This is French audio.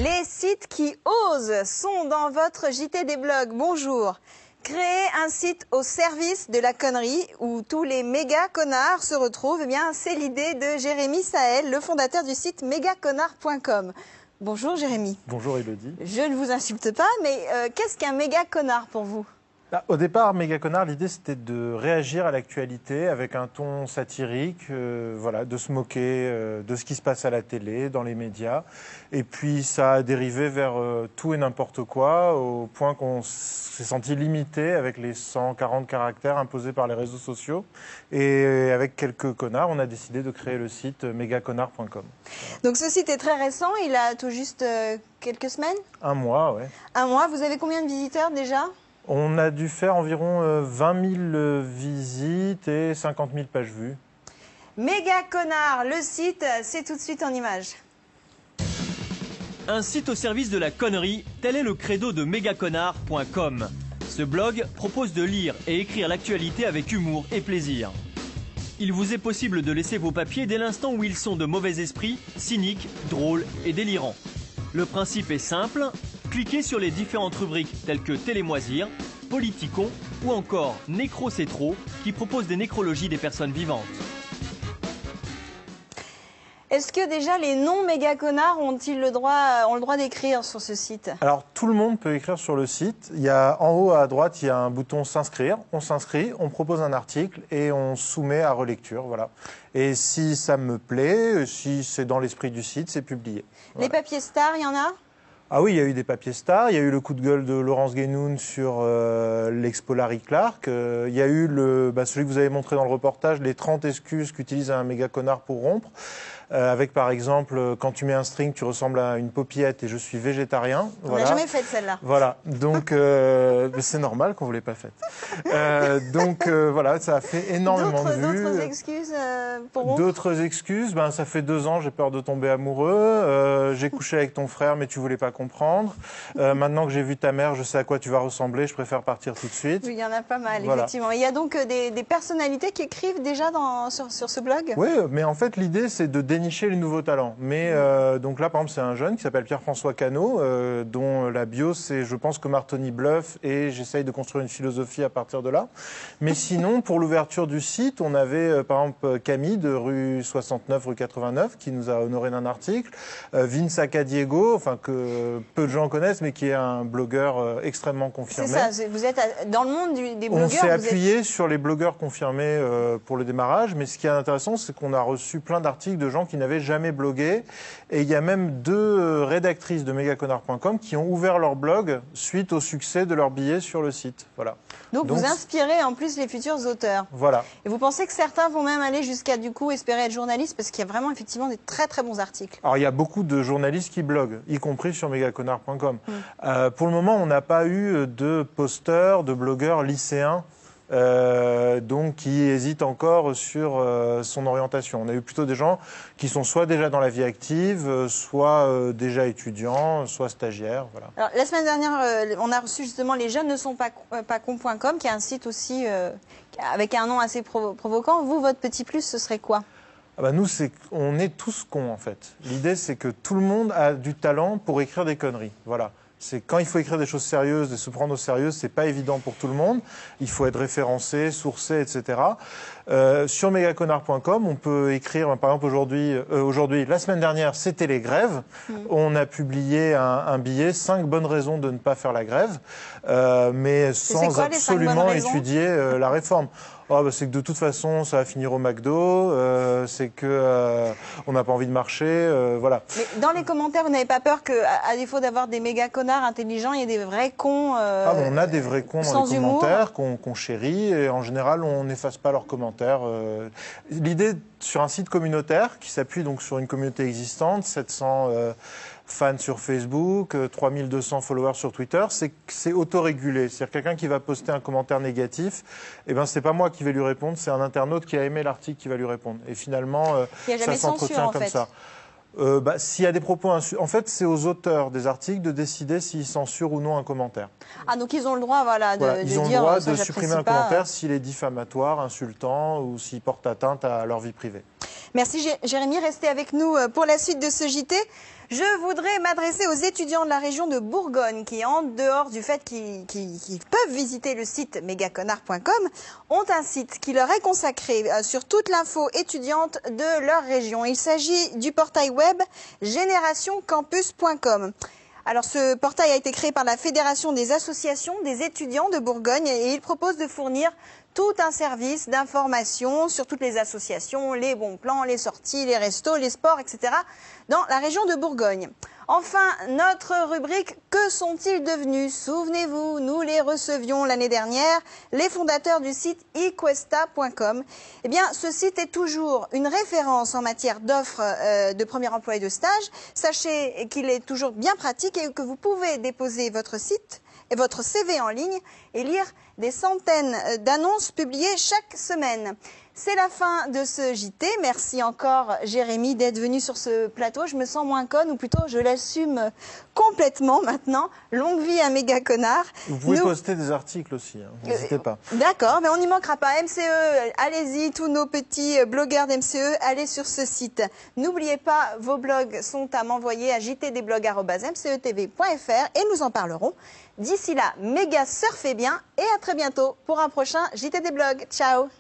Les sites qui osent sont dans votre JT des blogs. Bonjour. Créer un site au service de la connerie où tous les méga connards se retrouvent, eh bien, c'est l'idée de Jérémy Sahel, le fondateur du site megaconnard.com. Bonjour Jérémy. Bonjour Elodie. Je ne vous insulte pas, mais qu'est-ce qu'un méga connard pour vous ? Au départ, Méga Connard, l'idée c'était de réagir à l'actualité avec un ton satirique, voilà, de se moquer de ce qui se passe à la télé, dans les médias. Et puis ça a dérivé vers tout et n'importe quoi, au point qu'on s'est senti limité avec les 140 caractères imposés par les réseaux sociaux. Et avec quelques connards, on a décidé de créer le site megaconnard.com. Donc ce site est très récent, il a tout juste quelques semaines ? Un mois, ouais. Un mois, vous avez combien de visiteurs déjà ? On a dû faire environ 20 000 visites et 50 000 pages vues. Méga Connard, le site, c'est tout de suite en images. Un site au service de la connerie, tel est le credo de megaconnard.com. Ce blog propose de lire et écrire l'actualité avec humour et plaisir. Il vous est possible de laisser vos papiers dès l'instant où ils sont de mauvais esprit, cyniques, drôles et délirants. Le principe est simple. Cliquez sur les différentes rubriques telles que Télémoisir, Politicon ou encore Nécro c'est trop qui propose des nécrologies des personnes vivantes. Est-ce que déjà les non-méga connards ont le droit d'écrire sur ce site ? Alors tout le monde peut écrire sur le site. Il y a, en haut à droite, il y a un bouton s'inscrire. On s'inscrit, on propose un article et on soumet à relecture. Voilà. Et si ça me plaît, si c'est dans l'esprit du site, c'est publié. Voilà. Les papiers stars, il y en a ? Ah oui, il y a eu des papiers stars, il y a eu le coup de gueule de Laurence Guénoun sur l'expo Larry Clark, il y a eu celui que vous avez montré dans le reportage, les 30 excuses qu'utilise un méga connard pour rompre, avec par exemple, quand tu mets un string, tu ressembles à une paupiette et je suis végétarien. On voilà. n'a jamais fait celle-là. Voilà, donc c'est normal qu'on ne vous l'ait pas faite. Voilà, ça a fait énormément de vues. D'autres excuses pour rompre ? D'autres excuses, ça fait 2 ans, j'ai peur de tomber amoureux, j'ai couché avec ton frère mais tu voulais pas comprendre. Maintenant que j'ai vu ta mère, je sais à quoi tu vas ressembler, je préfère partir tout de suite. Oui, il y en a pas mal, voilà. Effectivement. Il y a donc des personnalités qui écrivent déjà sur ce blog ? Oui, mais en fait, l'idée, c'est de dénicher les nouveaux talents. Mais donc là, par exemple, c'est un jeune qui s'appelle Pierre-François Cano, dont la bio, c'est « Je pense que Martoni bluffe » et j'essaye de construire une philosophie à partir de là. Mais sinon, pour l'ouverture du site, on avait, par exemple, Camille de rue 69, rue 89, qui nous a honoré d'un article. Vince Acadiego, enfin, que peu de gens connaissent, mais qui est un blogueur extrêmement confirmé. C'est ça, vous êtes dans le monde des blogueurs. On s'est appuyé sur les blogueurs confirmés pour le démarrage, mais ce qui est intéressant, c'est qu'on a reçu plein d'articles de gens qui n'avaient jamais blogué. Et il y a même 2 rédactrices de megaconnard.com qui ont ouvert leur blog suite au succès de leur billet sur le site. Voilà. Donc vous inspirez en plus les futurs auteurs. Voilà. Et vous pensez que certains vont même aller jusqu'à du coup espérer être journalistes parce qu'il y a vraiment effectivement des très très bons articles. Alors il y a beaucoup de journalistes qui bloguent, y compris sur megaconnard.com. Pour le moment, on n'a pas eu de posteurs, de blogueurs lycéens donc qui hésitent encore sur son orientation. On a eu plutôt des gens qui sont soit déjà dans la vie active, soit déjà étudiants, soit stagiaires. Voilà. Alors, la semaine dernière, on a reçu justement les jeunes ne sont pas cons.com, qui est un site aussi avec un nom assez provoquant. Vous, votre petit plus, ce serait quoi ? Nous, on est tous cons en fait. L'idée, c'est que tout le monde a du talent pour écrire des conneries. Voilà. C'est quand il faut écrire des choses sérieuses et se prendre au sérieux, c'est pas évident pour tout le monde. Il faut être référencé, sourcé, etc. Sur megaconnard.com, on peut écrire, par exemple aujourd'hui, la semaine dernière, c'était les grèves. On a publié un billet, 5 bonnes raisons de ne pas faire la grève, mais sans absolument étudier la réforme. C'est que de toute façon, ça va finir au McDo, c'est que on n'a pas envie de marcher, voilà. Mais dans les commentaires, vous n'avez pas peur qu'à défaut d'avoir des méga connards intelligents, il y ait des vrais cons on a des vrais cons dans les commentaires qu'on chérit, et en général, on n'efface pas leurs commentaires. L'idée sur un site communautaire qui s'appuie donc sur une communauté existante, 700 fans sur Facebook, 3200 followers sur Twitter, c'est autorégulé. C'est-à-dire quelqu'un qui va poster un commentaire négatif, c'est pas moi qui vais lui répondre, c'est un internaute qui a aimé l'article qui va lui répondre. Et finalement, ça s'entretient comme ça. S'il y a des propos en fait, c'est aux auteurs des articles de décider s'ils censurent ou non un commentaire. Ah, donc ils ont le droit, ils ont le droit de supprimer un commentaire s'il est diffamatoire, insultant ou s'il porte atteinte à leur vie privée. Merci Jérémy, restez avec nous pour la suite de ce JT. Je voudrais m'adresser aux étudiants de la région de Bourgogne qui, en dehors du fait qu'ils peuvent visiter le site megaconnard.com, ont un site qui leur est consacré sur toute l'info étudiante de leur région. Il s'agit du portail web generationcampus.com. Alors ce portail a été créé par la Fédération des associations des étudiants de Bourgogne et il propose de fournir tout un service d'information sur toutes les associations, les bons plans, les sorties, les restos, les sports, etc. dans la région de Bourgogne. Enfin, notre rubrique « Que sont-ils devenus ?» Souvenez-vous, nous les recevions l'année dernière, les fondateurs du site equesta.com. Eh bien, ce site est toujours une référence en matière d'offres de premier emploi et de stage. Sachez qu'il est toujours bien pratique et que vous pouvez déposer votre site et votre CV en ligne et lire des centaines d'annonces publiées chaque semaine. C'est la fin de ce JT. Merci encore Jérémy d'être venu sur ce plateau. Je me sens moins conne, ou plutôt je l'assume complètement maintenant. Longue vie à Méga Connard. Vous pouvez poster des articles aussi, hein. N'hésitez pas. D'accord, mais on n'y manquera pas. MCE, allez-y, tous nos petits blogueurs d'MCE, allez sur ce site. N'oubliez pas, vos blogs sont à m'envoyer à jtdblog@mcetv.fr et nous en parlerons. D'ici là, méga surfez bien et à très bientôt pour un prochain JT des blogs. Ciao.